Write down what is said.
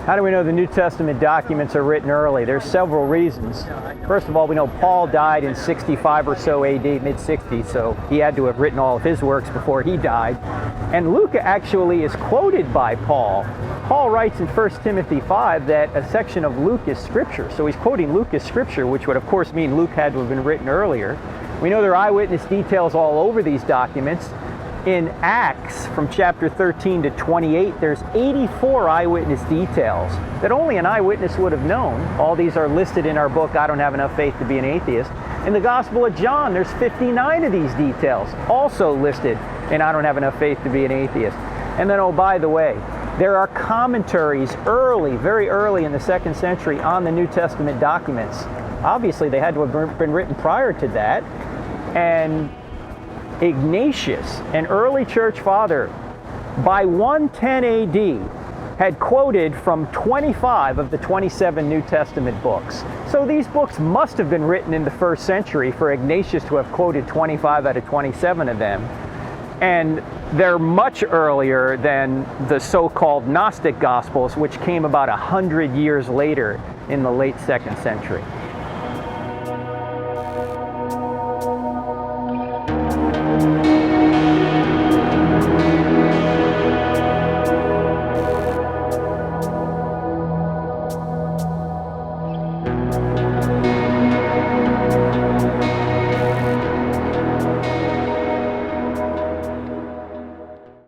How do we know the New Testament documents are written early? There's several reasons. First of all, we know Paul died in 65 or so AD, mid-60s, so he had to have written all of his works before he died. And Luke actually is quoted by Paul. Paul writes in 1 Timothy 5 that a section of Luke is scripture. So he's quoting Luke as scripture, which would of course mean Luke had to have been written earlier. We know there are eyewitness details all over these documents. In Acts, from chapter 13 to 28, there's 84 eyewitness details that only an eyewitness would have known. All these are listed in our book, I Don't Have Enough Faith to Be an Atheist. In the Gospel of John, there's 59 of these details, also listed in I Don't Have Enough Faith to Be an Atheist. And then, oh, by the way, there are commentaries early, very early in the 2nd century on the New Testament documents. Obviously, they had to have been written prior to that. And Ignatius, an early church father, by 110 AD, had quoted from 25 of the 27 New Testament books. So these books must have been written in the 1st century for Ignatius to have quoted 25 out of 27 of them. And they're much earlier than the so-called Gnostic Gospels, which came about 100 years later in the late 2nd century.